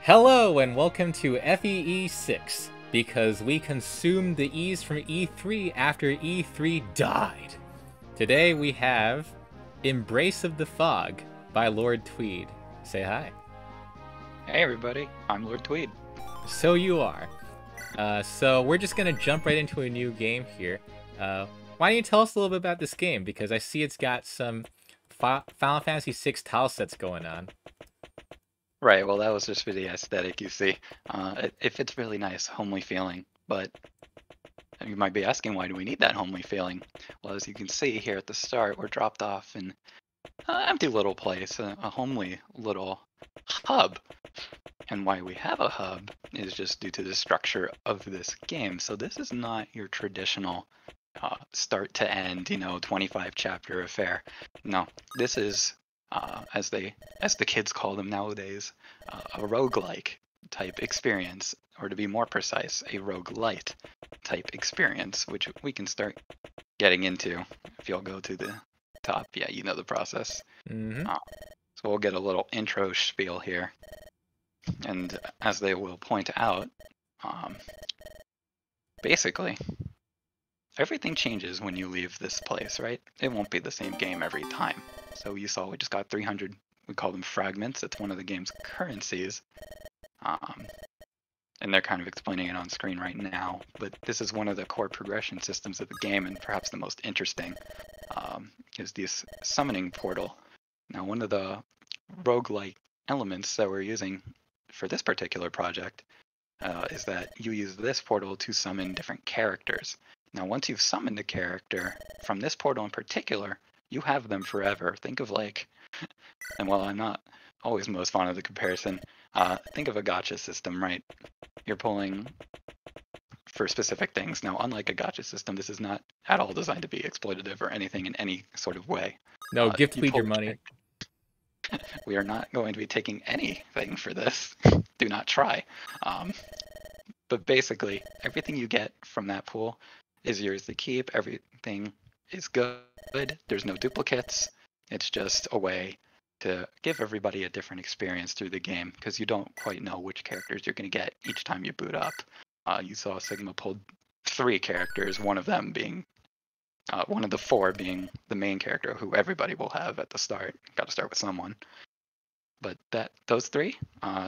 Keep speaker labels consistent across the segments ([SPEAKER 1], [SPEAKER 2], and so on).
[SPEAKER 1] Hello and welcome to FEE3, because we consumed the E's from E3 after E3 died. Today we have Embrace of the Fog by Lord Tweed. Say hi.
[SPEAKER 2] Hey everybody, I'm Lord Tweed.
[SPEAKER 1] So you are. So we're just gonna jump right into a new game here. Why don't you tell us a little bit about this game? Because I see it's got some Final Fantasy VI tile sets going on.
[SPEAKER 2] Right, well that was just for the aesthetic, you see. It fits really nice, homely feeling, but you might be asking, why do we need that homely feeling? Well, as you can see here at the start, we're dropped off in an empty little place, a homely little hub. And why we have a hub is just due to the structure of this game. So this is not your traditional start to end, 25 chapter affair. No, this is as the kids call them nowadays, a roguelike type experience, or to be more precise, a roguelite type experience, which we can start getting into if you'll go to the top. Yeah, you know the process. So we'll get a little intro spiel here, and as they will point out, basically everything changes when you leave this place, right? It won't be the same game every time. So you saw we just got 300, we call them fragments. It's one of the game's currencies. And they're kind of explaining it on screen right now. But this is one of the core progression systems of the game, and perhaps the most interesting is this summoning portal. Now, one of the roguelike elements that we're using for this particular project is that you use this portal to summon different characters. Now, once you've summoned a character from this portal in particular, you have them forever. Think of and while I'm not always most fond of the comparison, think of a gacha system, right? You're pulling for specific things. Now, unlike a gacha system, this is not at all designed to be exploitative or anything in any sort of way.
[SPEAKER 1] No, give Tweed your money.
[SPEAKER 2] We are not going to be taking anything for this. Do not try. But basically, everything you get from that pool is yours to keep. Everything is good. There's no duplicates. It's just a way to give everybody a different experience through the game, because you don't quite know which characters you're going to get each time you boot up. You saw Sigma pulled 3 characters, one of them being, one of the 4 being the main character, who everybody will have at the start. Got to start with someone. But those 3,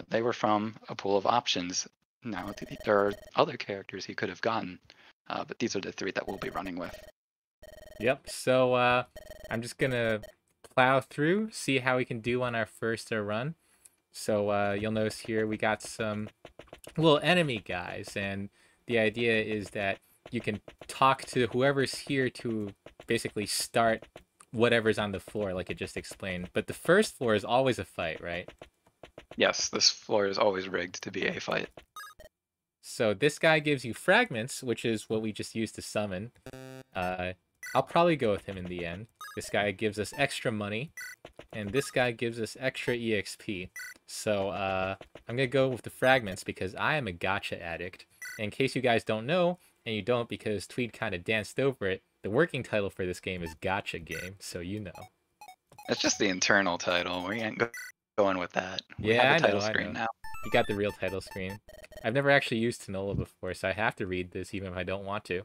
[SPEAKER 2] they were from a pool of options. Now, there are other characters he could have gotten, but these are the 3 that we'll be running with.
[SPEAKER 1] Yep, so I'm just gonna plow through, see how we can do on our first run. So you'll notice here we got some little enemy guys, and the idea is that you can talk to whoever's here to basically start whatever's on the floor, like it just explained. But the first floor is always a fight, right?
[SPEAKER 2] Yes, this floor is always rigged to be a fight.
[SPEAKER 1] So this guy gives you fragments, which is what we just used to summon. I'll probably go with him in the end. This guy gives us extra money, and this guy gives us extra EXP. So I'm going to go with the fragments because I am a gacha addict. And in case you guys don't know, and you don't because Tweed kind of danced over it, the working title for this game is Gacha Game, so you know.
[SPEAKER 2] It's just the internal title. We ain't going with that. We
[SPEAKER 1] Yeah,
[SPEAKER 2] have the title
[SPEAKER 1] I
[SPEAKER 2] screen
[SPEAKER 1] know.
[SPEAKER 2] now.
[SPEAKER 1] You got the real title screen. I've never actually used Tanola before, so I have to read this even if I don't want to.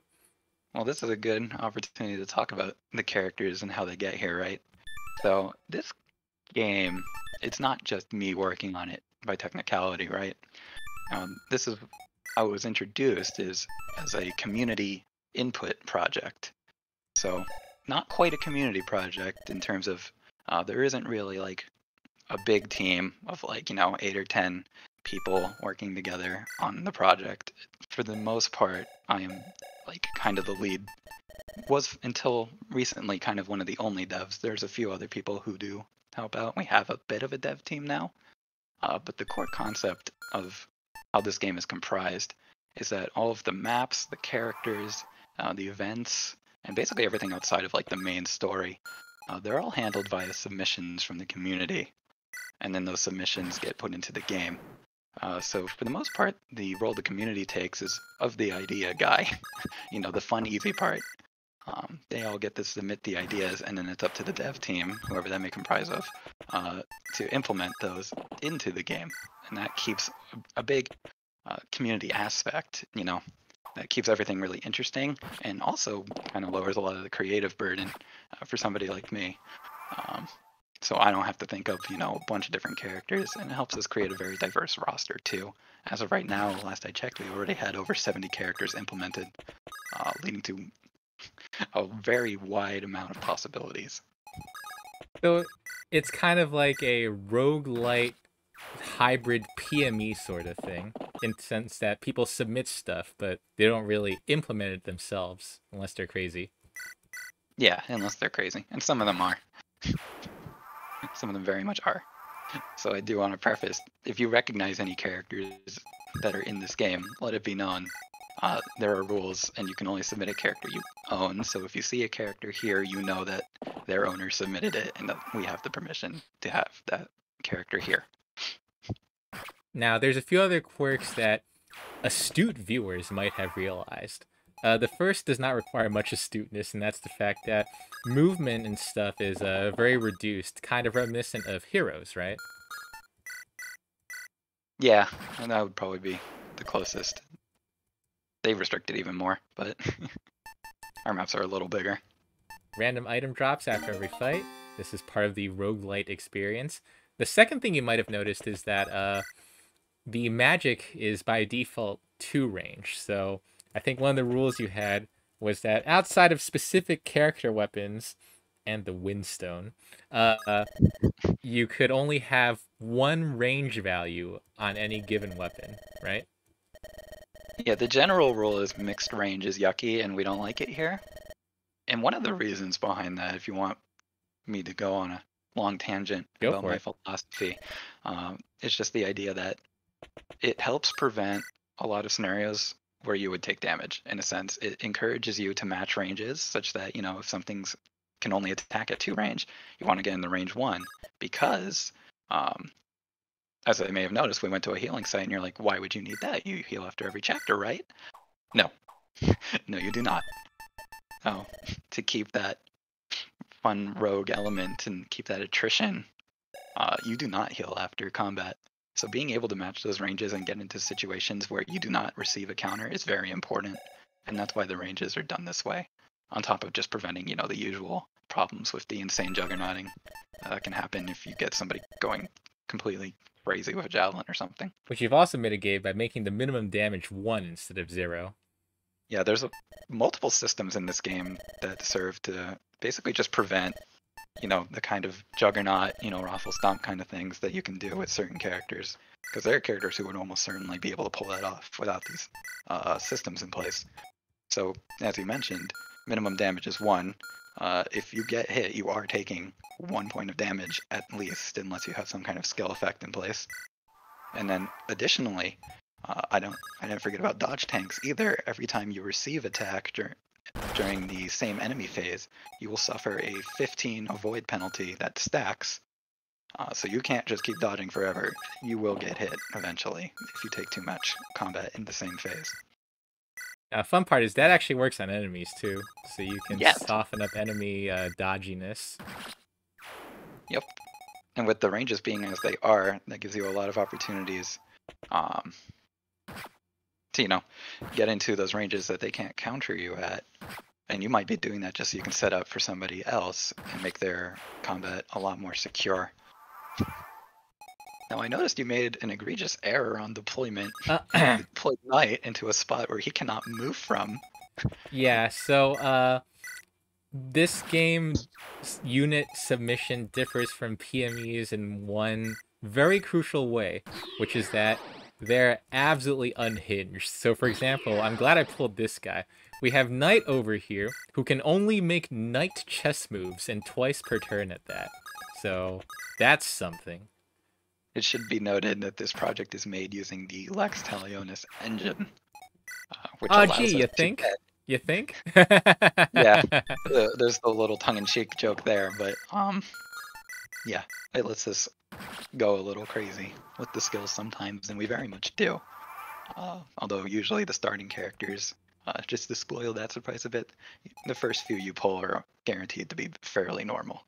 [SPEAKER 2] Well, this is a good opportunity to talk about the characters and how they get here, right? So this game, it's not just me working on it by technicality, right? This is how it was introduced as a community input project. So not quite a community project in terms of there isn't really like a big team of 8 or 10 people working together on the project. For the most part, I am kind of the lead. Was until recently kind of one of the only devs. There's a few other people who do help out. We have a bit of a dev team now, but the core concept of how this game is comprised is that all of the maps, the characters, the events, and basically everything outside of the main story, they're all handled via submissions from the community, and then those submissions get put into the game. So for the most part, the role the community takes is of the idea guy, the fun, easy part. They all get to submit the ideas, and then it's up to the dev team, whoever that may comprise of, to implement those into the game. And that keeps a big community aspect, that keeps everything really interesting, and also kind of lowers a lot of the creative burden for somebody like me. So I don't have to think of, a bunch of different characters, and it helps us create a very diverse roster too. As of right now, last I checked, we already had over 70 characters implemented, leading to a very wide amount of possibilities.
[SPEAKER 1] So it's kind of like a roguelite hybrid PME sort of thing, in the sense that people submit stuff, but they don't really implement it themselves unless they're crazy.
[SPEAKER 2] Yeah, unless they're crazy, and some of them are. Some of them very much are. So I do want to preface, if you recognize any characters that are in this game, let it be known. There are rules, and you can only submit a character you own. So if you see a character here, you know that their owner submitted it, and that we have the permission to have that character here.
[SPEAKER 1] Now, there's a few other quirks that astute viewers might have realized. The first does not require much astuteness, and that's the fact that movement and stuff is very reduced, kind of reminiscent of Heroes, right?
[SPEAKER 2] Yeah, and that would probably be the closest. They've restricted even more, but our maps are a little bigger.
[SPEAKER 1] Random item drops after every fight. This is part of the roguelite experience. The second thing you might have noticed is that the magic is by default 2 range. So I think one of the rules you had was that outside of specific character weapons and the Windstone, you could only have 1 range value on any given weapon, right?
[SPEAKER 2] Yeah, the general rule is mixed range is yucky, and we don't like it here. And one of the reasons behind that, if you want me to go on a long tangent about my philosophy, it's just the idea that it helps prevent a lot of scenarios where you would take damage. In a sense, it encourages you to match ranges such that, if something's can only attack at 2 range, you want to get in the range 1, because as I may have noticed, we went to a healing site and you're like, why would you need that? You heal after every chapter, right? No. No, you do not. Oh, to keep that fun rogue element and keep that attrition, you do not heal after combat. So being able to match those ranges and get into situations where you do not receive a counter is very important. And that's why the ranges are done this way, on top of just preventing, the usual problems with the insane juggernauting that can happen if you get somebody going completely crazy with a javelin or something.
[SPEAKER 1] Which you've also mitigated by making the minimum damage 1 instead of 0.
[SPEAKER 2] Yeah, there's multiple systems in this game that serve to basically just prevent, the kind of juggernaut, raffle stomp kind of things that you can do with certain characters. Because there are characters who would almost certainly be able to pull that off without these systems in place. So, as you mentioned, minimum damage is 1. If you get hit, you are taking 1 point of damage at least, unless you have some kind of skill effect in place. And then additionally, I didn't forget about dodge tanks either. Every time you receive attack during the same enemy phase, you will suffer a 15 avoid penalty that stacks. So you can't just keep dodging forever. You will get hit eventually if you take too much combat in the same phase.
[SPEAKER 1] Now, fun part is that actually works on enemies too, so you can soften up enemy dodginess.
[SPEAKER 2] Yep. And with the ranges being as they are, that gives you a lot of opportunities to, get into those ranges that they can't counter you at. And you might be doing that just so you can set up for somebody else and make their combat a lot more secure. Now, I noticed you made an egregious error on deployment. You deployed Knight into a spot where he cannot move from.
[SPEAKER 1] Yeah, so this game's unit submission differs from PMEs in one very crucial way, which is that they're absolutely unhinged. So, for example, I'm glad I pulled this guy. We have Knight over here, who can only make Knight chess moves, and twice per turn at that. So, that's something.
[SPEAKER 2] It should be noted that this project is made using the Lex Talionis engine. Which allows us
[SPEAKER 1] you
[SPEAKER 2] to
[SPEAKER 1] think?
[SPEAKER 2] get...
[SPEAKER 1] You think?
[SPEAKER 2] Yeah, there's the little tongue-in-cheek joke there, but yeah, it lets us go a little crazy with the skills sometimes, and we very much do. Although usually the starting characters Just to spoil that surprise a bit, the first few you pull are guaranteed to be fairly normal.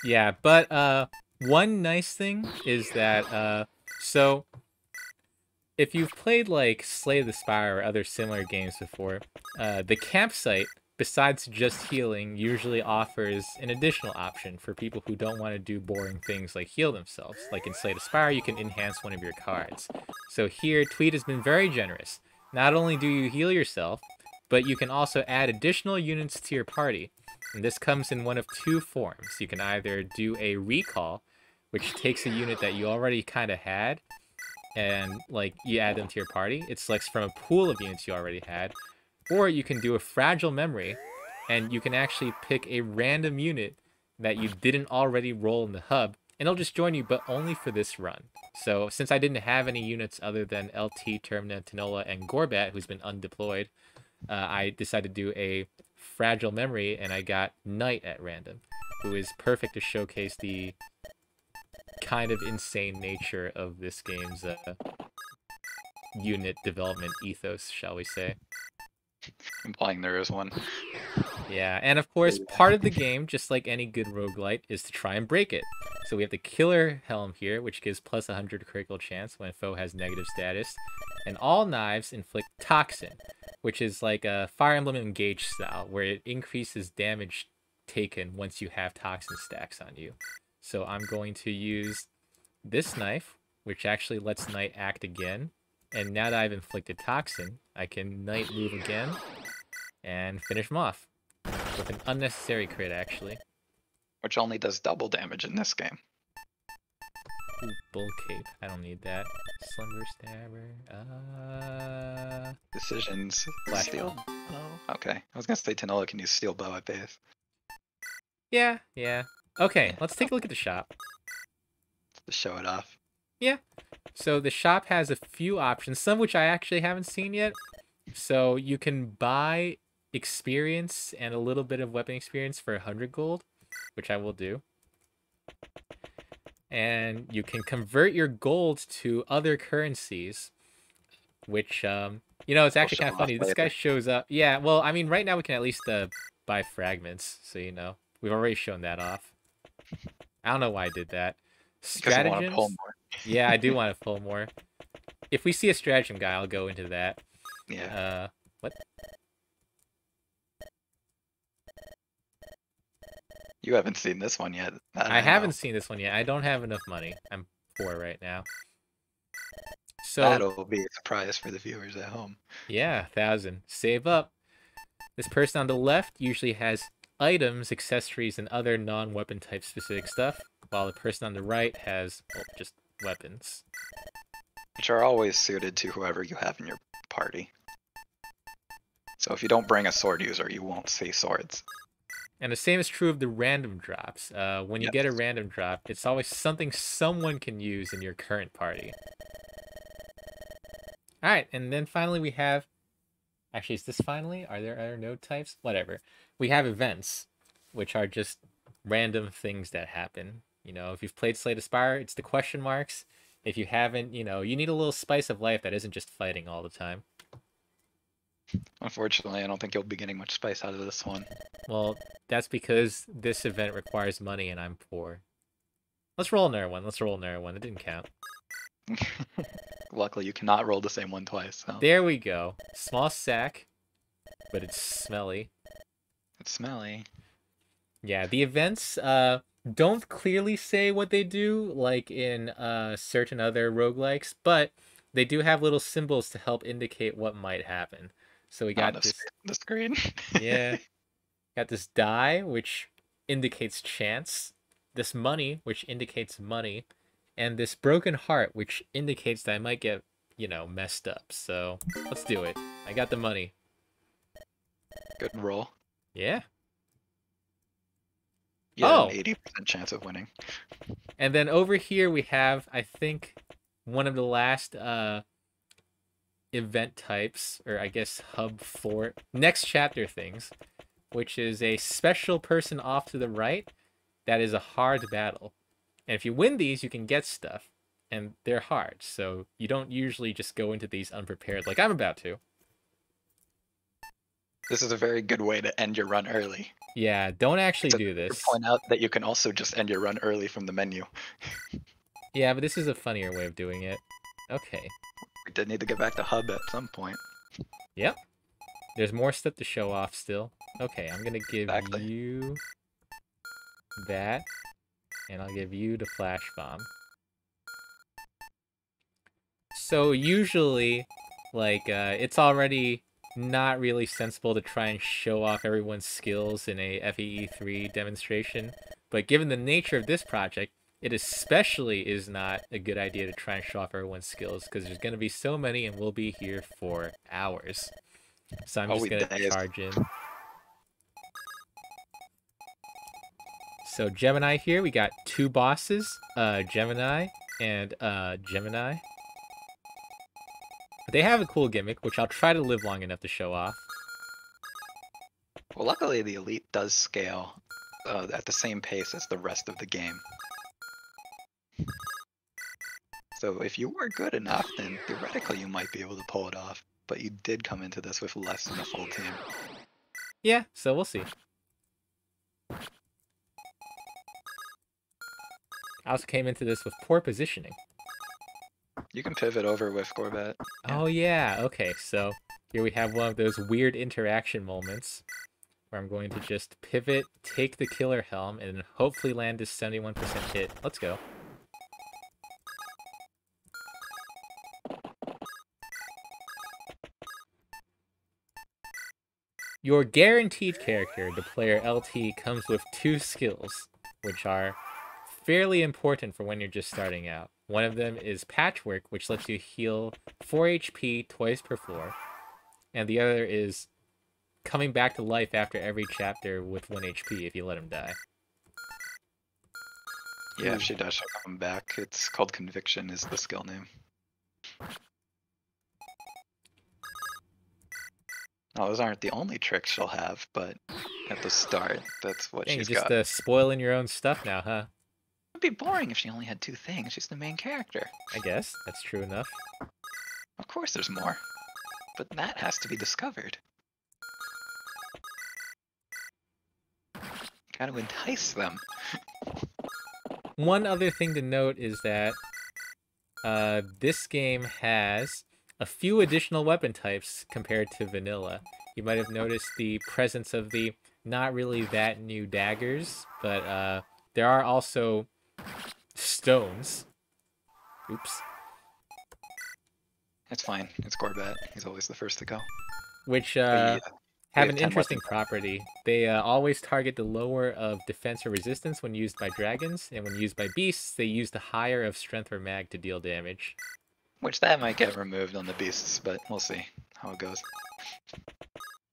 [SPEAKER 1] Yeah, but one nice thing is that so if you've played like Slay the Spire or other similar games before, the campsite, besides just healing, usually offers an additional option for people who don't want to do boring things like heal themselves. Like in Slay the Spire, you can enhance one of your cards. So here, Tweed has been very generous. Not only do you heal yourself, but you can also add additional units to your party. And this comes in one of two forms. You can either do a recall, which takes a unit that you already kind of had, and like you add them to your party. It selects from a pool of units you already had. Or you can do a fragile memory, and you can actually pick a random unit that you didn't already roll in the hub, and it'll just join you, but only for this run. So since I didn't have any units other than LT, Termina, Tinola, and Gorbat, who's been undeployed, I decided to do a fragile memory, and I got Knight at random, who is perfect to showcase the kind of insane nature of this game's unit development ethos, shall we say.
[SPEAKER 2] Implying there is one.
[SPEAKER 1] Yeah, and of course, part of the game, just like any good roguelite, is to try and break it. So we have the Killer Helm here, which gives plus 100 critical chance when a foe has negative status. And all knives inflict Toxin, which is like a Fire Emblem Engage style, where it increases damage taken once you have Toxin stacks on you. So I'm going to use this knife, which actually lets Knight act again. And now that I've inflicted Toxin, I can Knight move again and finish him off. With an unnecessary crit, actually.
[SPEAKER 2] Which only does double damage in this game.
[SPEAKER 1] Ooh, Bull Cape. I don't need that. Slumber Stabber.
[SPEAKER 2] Decisions.
[SPEAKER 1] Flash
[SPEAKER 2] Steel. Oh, okay. I was gonna say Tanola can use Steel Bow at base.
[SPEAKER 1] Yeah. Okay, let's take a look at the shop.
[SPEAKER 2] To show it off.
[SPEAKER 1] Yeah. So the shop has a few options, some of which I actually haven't seen yet. So you can buy experience and a little bit of weapon experience for 100 gold, which I will do. And you can convert your gold to other currencies, which, it's actually kind of funny. This guy shows up. Yeah, well, I mean, right now we can at least buy fragments, so, we've already shown that off. I don't know why I did that. Stratagems?
[SPEAKER 2] Pull more.
[SPEAKER 1] Yeah, I do want to pull more. If we see a stratagem guy, I'll go into that.
[SPEAKER 2] Yeah.
[SPEAKER 1] What?
[SPEAKER 2] You haven't seen this one yet.
[SPEAKER 1] I haven't seen this one yet. I don't have enough money. I'm poor right now. So
[SPEAKER 2] that'll be a surprise for the viewers at home.
[SPEAKER 1] Yeah, 1,000. Save up. This person on the left usually has items, accessories, and other non-weapon type specific stuff, while the person on the right has, well, just weapons.
[SPEAKER 2] Which are always suited to whoever you have in your party. So if you don't bring a sword user, you won't see swords.
[SPEAKER 1] And the same is true of the random drops. When you get a random drop, it's always something someone can use in your current party. Alright, and then finally we have... Actually, is this finally? Are there other node types? Whatever. We have events, which are just random things that happen. If you've played Slay the Spire, it's the question marks. If you haven't, you need a little spice of life that isn't just fighting all the time.
[SPEAKER 2] Unfortunately, I don't think you'll be getting much spice out of this one.
[SPEAKER 1] Well, that's because this event requires money and I'm poor. Let's roll another one. It didn't count.
[SPEAKER 2] Luckily, you cannot roll the same one twice. So.
[SPEAKER 1] There we go. Small sack, but it's smelly.
[SPEAKER 2] It's smelly.
[SPEAKER 1] Yeah, the events don't clearly say what they do, like in certain other roguelikes, but they do have little symbols to help indicate what might happen. So we got
[SPEAKER 2] the screen.
[SPEAKER 1] Yeah. Got this die, which indicates chance. This money, which indicates money. And this broken heart, which indicates that I might get, messed up. So let's do it. I got the money.
[SPEAKER 2] Good roll.
[SPEAKER 1] Yeah.
[SPEAKER 2] Yeah, 80% chance of winning.
[SPEAKER 1] And then over here we have, I think, one of the last event types, or I guess hub for next chapter things, which is a special person off to the right that is a hard battle. And if you win these, you can get stuff, and they're hard, so you don't usually just go into these unprepared like I'm about to.
[SPEAKER 2] This is a very good way to end your run early.
[SPEAKER 1] Yeah, don't actually
[SPEAKER 2] To
[SPEAKER 1] do this.
[SPEAKER 2] point out that you can also just end your run early from the menu.
[SPEAKER 1] Yeah, but this is a funnier way of doing it. Okay.
[SPEAKER 2] We did need to get back to hub at some point.
[SPEAKER 1] Yep. There's more stuff to show off still. Okay, I'm gonna give
[SPEAKER 2] Exactly.
[SPEAKER 1] you that, and I'll give you the flash bomb. So usually, like, it's already not really sensible to try and show off everyone's skills in a FEE3 demonstration, but given the nature of this project, it especially is not a good idea to try and show off everyone's skills, because there's going to be so many and we'll be here for hours. So I'm just going to charge in. So Gemini here, we got two bosses, Gemini and Gemini. They have a cool gimmick, which I'll try to live long enough to show off.
[SPEAKER 2] Well, luckily the Elite does scale at the same pace as the rest of the game. So if you were good enough, then theoretically you might be able to pull it off. But you did come into this with less than a full team.
[SPEAKER 1] Yeah, so we'll see. I also came into this with poor positioning.
[SPEAKER 2] You can pivot over with Gorbat.
[SPEAKER 1] Yeah. Oh yeah, okay, so here we have one of those weird interaction moments where I'm going to just pivot, take the killer helm, and hopefully land this 71% hit. Let's go. Your guaranteed character, the player LT, comes with two skills, which are fairly important for when you're just starting out. One of them is Patchwork, which lets you heal 4 HP twice per floor. And the other is coming back to life after every chapter with 1 HP if you let him die.
[SPEAKER 2] Yeah, if she does, she'll come back. It's called Conviction is the skill name. Now, those aren't the only tricks she'll have, but at the start, that's what she's got.
[SPEAKER 1] You're just spoiling your own stuff now, huh?
[SPEAKER 2] It'd be boring if she only had two things. She's the main character.
[SPEAKER 1] I guess. That's true enough.
[SPEAKER 2] Of course there's more. But that has to be discovered. Gotta entice them.
[SPEAKER 1] One other thing to note is that this game has a few additional weapon types compared to vanilla. You might have noticed the presence of the not really that new daggers, but there are also stones. Oops.
[SPEAKER 2] It's fine. It's Gorbat. He's always the first to go.
[SPEAKER 1] Which have an interesting property. They always target the lower of defense or resistance when used by dragons, and when used by beasts, they use the higher of strength or mag to deal damage.
[SPEAKER 2] Which that might get removed on the beasts, but we'll see how it goes.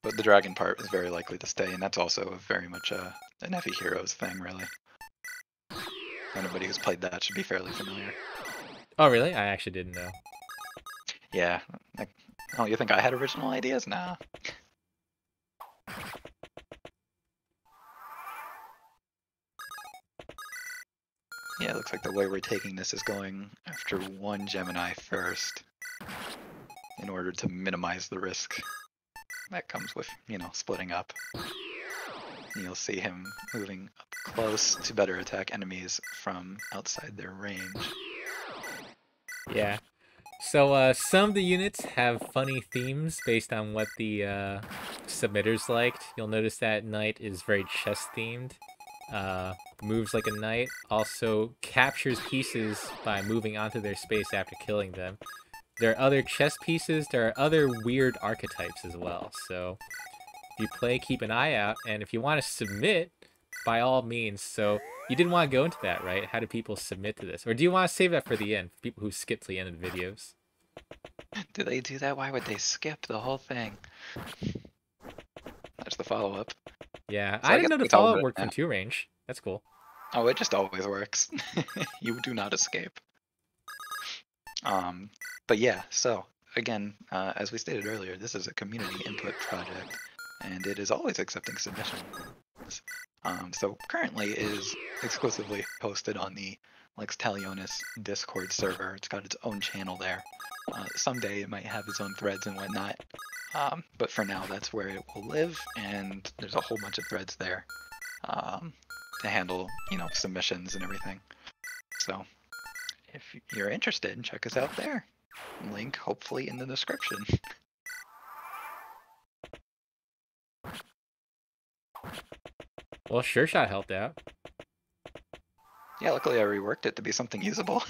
[SPEAKER 2] But the dragon part is very likely to stay, and that's also very much an FE Heroes thing, really. Anybody who's played that should be fairly familiar.
[SPEAKER 1] Oh, really? I actually didn't know.
[SPEAKER 2] Yeah. Oh, you think I had original ideas? Nah. Yeah, it looks like the way we're taking this is going after one Gemini first in order to minimize the risk that comes with, you know, splitting up. You'll see him moving up close to better attack enemies from outside their range.
[SPEAKER 1] Yeah. So some of the units have funny themes based on what the submitters liked. You'll notice that Knight is very chess themed. Moves like a knight, also captures pieces by moving onto their space after killing them. There are other chess pieces, there are other weird archetypes as well, so if you play, keep an eye out, and if you want to submit, by all means. So you didn't want to go into that, right? How do people submit to this? Or do you want to save that for the end, for people who skip to the end of the videos?
[SPEAKER 2] Do they do that? Why would they skip the whole thing? That's the follow-up.
[SPEAKER 1] Yeah, so I didn't know the follow-up worked from 2 range. That's cool.
[SPEAKER 2] Oh, it just always works. You do not escape. But yeah, so again, as we stated earlier, this is a community input project, and it is always accepting submissions. So currently it is exclusively posted on the Lex Talionis Discord server. It's got its own channel there. Someday it might have its own threads and whatnot. But for now, that's where it will live, and there's a whole bunch of threads there to handle, submissions and everything. So if you're interested, check us out there. Link hopefully in the description.
[SPEAKER 1] Well, Sure Shot helped out.
[SPEAKER 2] Yeah, luckily I reworked it to be something usable.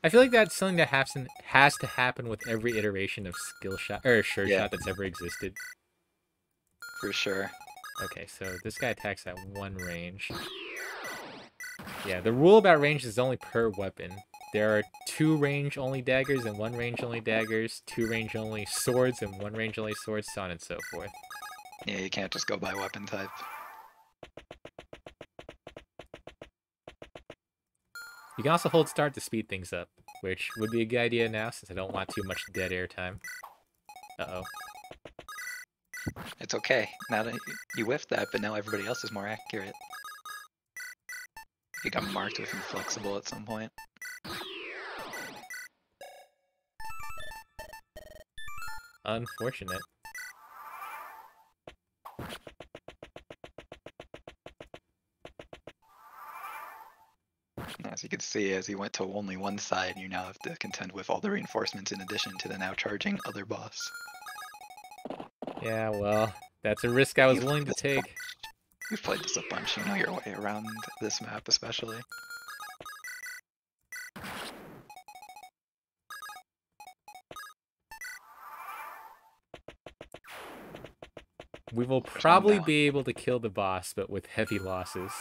[SPEAKER 1] I feel like that's something that has to happen with every iteration of Skill Shot or Sure
[SPEAKER 2] Yeah.
[SPEAKER 1] Shot that's ever existed.
[SPEAKER 2] For sure.
[SPEAKER 1] Okay, so this guy attacks at 1 range. Yeah, the rule about range is only per weapon. There are 2 range-only daggers and 1 range-only daggers, 2 range-only swords and 1 range-only swords, so on and so forth.
[SPEAKER 2] Yeah, you can't just go by weapon type.
[SPEAKER 1] You can also hold start to speed things up, which would be a good idea now since I don't want too much dead air time. Uh-oh.
[SPEAKER 2] It's okay. Now that you whiffed that, but now everybody else is more accurate. You got marked with inflexible at some point.
[SPEAKER 1] Unfortunate.
[SPEAKER 2] As you can see, as he went to only one side, you now have to contend with all the reinforcements in addition to the now charging other boss.
[SPEAKER 1] Yeah, well, that's a risk I was willing to take.
[SPEAKER 2] You've played this a bunch, you know your way around this map especially.
[SPEAKER 1] We will probably be able to kill the boss, but with heavy losses.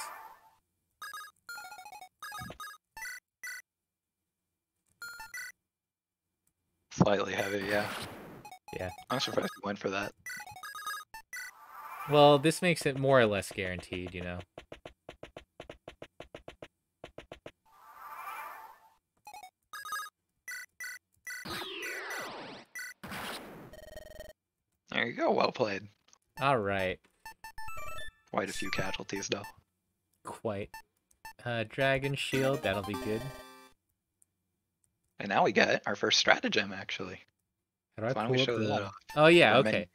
[SPEAKER 2] Slightly heavy, yeah.
[SPEAKER 1] Yeah.
[SPEAKER 2] I'm surprised you went for that.
[SPEAKER 1] Well, this makes it more or less guaranteed, you know.
[SPEAKER 2] There you go, well played.
[SPEAKER 1] Alright.
[SPEAKER 2] Quite a few casualties though.
[SPEAKER 1] Quite. Dragon Shield, that'll be good.
[SPEAKER 2] And now we get our first stratagem, actually.
[SPEAKER 1] How do I
[SPEAKER 2] Why don't
[SPEAKER 1] pull
[SPEAKER 2] we
[SPEAKER 1] up
[SPEAKER 2] show
[SPEAKER 1] the...
[SPEAKER 2] that off?
[SPEAKER 1] Oh yeah,
[SPEAKER 2] The
[SPEAKER 1] okay.
[SPEAKER 2] menu.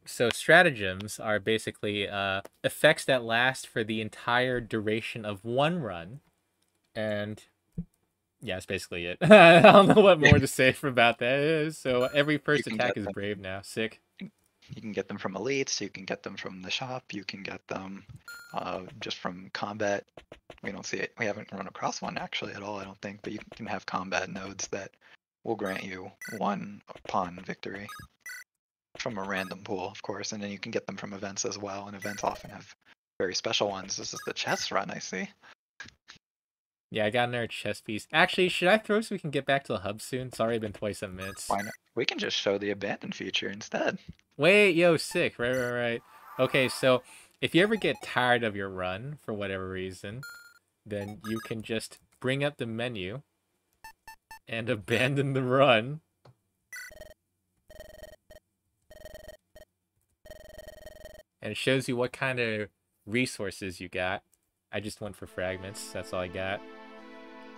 [SPEAKER 1] So stratagems are basically effects that last for the entire duration of one run. And yeah, that's basically it. I don't know what more to say about that is. So every first attack is brave now. Sick.
[SPEAKER 2] You can get them from elites, you can get them from the shop, you can get them just from combat. We don't see it. We haven't run across one actually at all, I don't think, but you can have combat nodes that will grant you 1 pawn victory from a random pool, of course, and then you can get them from events as well, and events often have very special ones. This is the chess run, I see.
[SPEAKER 1] Yeah, I got another chess piece. Actually, should I throw so we can get back to the hub soon? Sorry, I've been 27 minutes.
[SPEAKER 2] Why not? We can just show the abandoned feature instead.
[SPEAKER 1] Wait, yo, sick. Right. Okay, so if you ever get tired of your run for whatever reason, then you can just bring up the menu and abandon the run. And it shows you what kind of resources you got. I just went for fragments. That's all I got.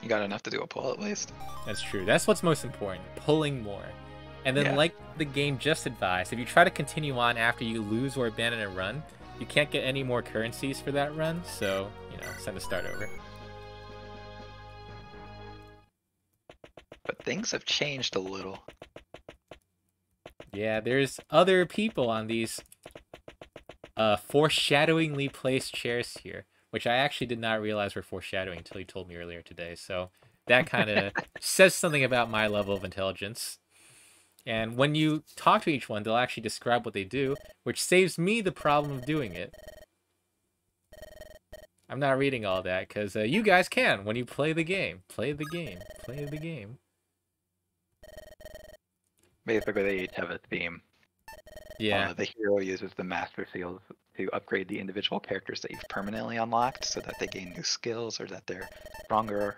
[SPEAKER 2] You got enough to do a pull at least.
[SPEAKER 1] That's true. That's what's most important. Pulling more. And then, like the game just advised, if you try to continue on after you lose or abandon a run, you can't get any more currencies for that run. So, it's time to start over.
[SPEAKER 2] But things have changed a little.
[SPEAKER 1] Yeah, there's other people on these foreshadowingly placed chairs here, which I actually did not realize were foreshadowing until you told me earlier today. So that kind of says something about my level of intelligence. And when you talk to each one, they'll actually describe what they do, which saves me the problem of doing it. I'm not reading all that, because you guys can when you play the game. Play the game. Play the game.
[SPEAKER 2] Basically, they each have a theme.
[SPEAKER 1] Yeah.
[SPEAKER 2] The hero uses the master seals to upgrade the individual characters that you've permanently unlocked so that they gain new skills or that they're stronger.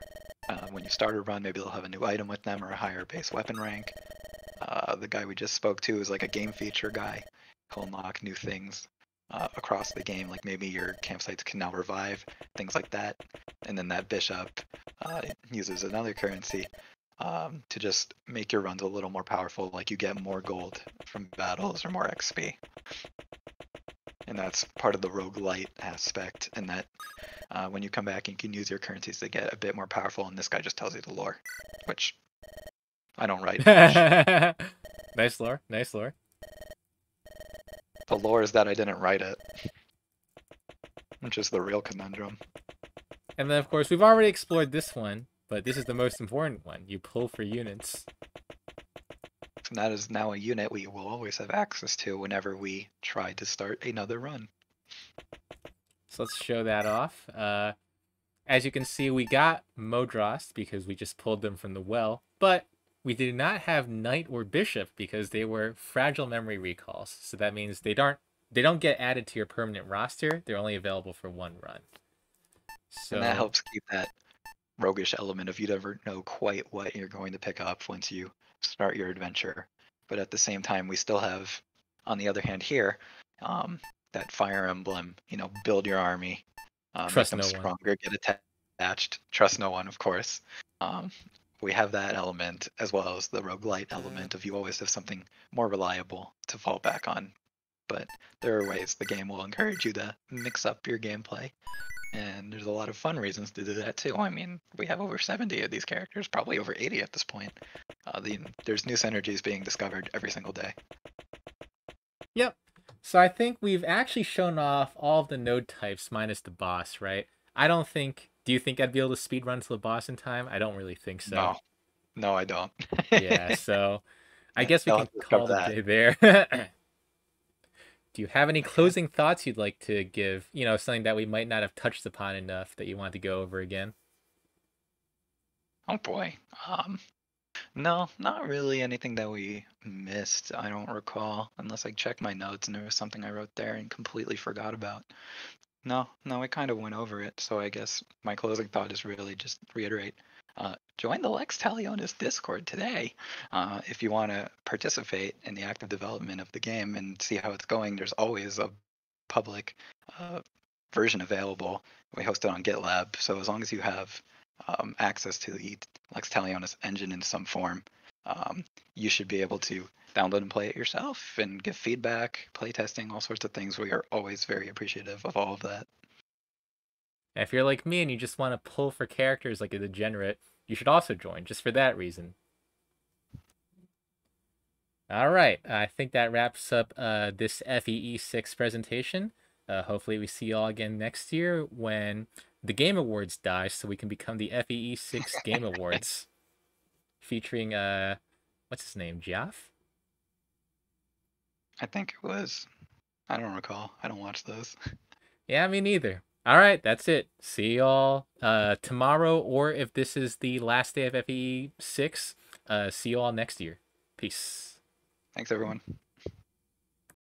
[SPEAKER 2] When you start a run, maybe they'll have a new item with them or a higher base weapon rank. The guy we just spoke to is like a game feature guy. He'll unlock new things across the game, like maybe your campsites can now revive, things like that. And then that bishop uses another currency. to just make your runs a little more powerful. Like you get more gold from battles or more XP. And that's part of the roguelite aspect, and that when you come back, you can use your currencies to get a bit more powerful, and this guy just tells you the lore, which I don't write much.
[SPEAKER 1] Nice lore, nice lore.
[SPEAKER 2] The lore is that I didn't write it, which is the real conundrum.
[SPEAKER 1] And then, of course, we've already explored this one, but this is the most important one. You pull for units.
[SPEAKER 2] And that is now a unit we will always have access to whenever we try to start another run.
[SPEAKER 1] So let's show that off. As you can see, we got Modrost because we just pulled them from the well, but we did not have Knight or Bishop because they were fragile memory recalls. So that means they don't get added to your permanent roster. They're only available for one run. So
[SPEAKER 2] And that helps keep that roguish element of you never know quite what you're going to pick up once you start your adventure. But at the same time, we still have, on the other hand here, that Fire Emblem, build your army, make them stronger, get attached, trust no one, of course. We have that element as well as the roguelite element of you always have something more reliable to fall back on. But there are ways the game will encourage you to mix up your gameplay. And there's a lot of fun reasons to do that too. I mean, we have over 70 of these characters, probably over 80 at this point. There's new synergies being discovered every single day.
[SPEAKER 1] Yep. So I think we've actually shown off all of the node types minus the boss, right? Do you think I'd be able to speedrun to the boss in time? I don't really think so.
[SPEAKER 2] No, I don't.
[SPEAKER 1] Yeah, so I guess we can call the day there. Do you have any closing thoughts you'd like to give? Something that we might not have touched upon enough that you want to go over again?
[SPEAKER 2] Oh boy. No, not really anything that we missed. I don't recall, unless I checked my notes and there was something I wrote there and completely forgot about. No, I kind of went over it. So I guess my closing thought is really just reiterate. Join the Lex Talionis Discord today if you want to participate in the active development of the game and see how it's going. There's always a public version available. We host it on GitLab, so as long as you have access to the Lex Talionis engine in some form, you should be able to download and play it yourself and give feedback, play testing, all sorts of things. We are always very appreciative of all of that.
[SPEAKER 1] If you're like me and you just want to pull for characters like a degenerate, you should also join, just for that reason. All right, I think that wraps up this FEE6 presentation. Hopefully we see you all again next year when the Game Awards die so we can become the FEE6 Game Awards. Featuring, what's his name, Geoff?
[SPEAKER 2] I think it was. I don't recall. I don't watch those.
[SPEAKER 1] Yeah, me neither. All right, that's it. See y'all tomorrow, or if this is the last day of FE6, see y'all next year. Peace.
[SPEAKER 2] Thanks, everyone.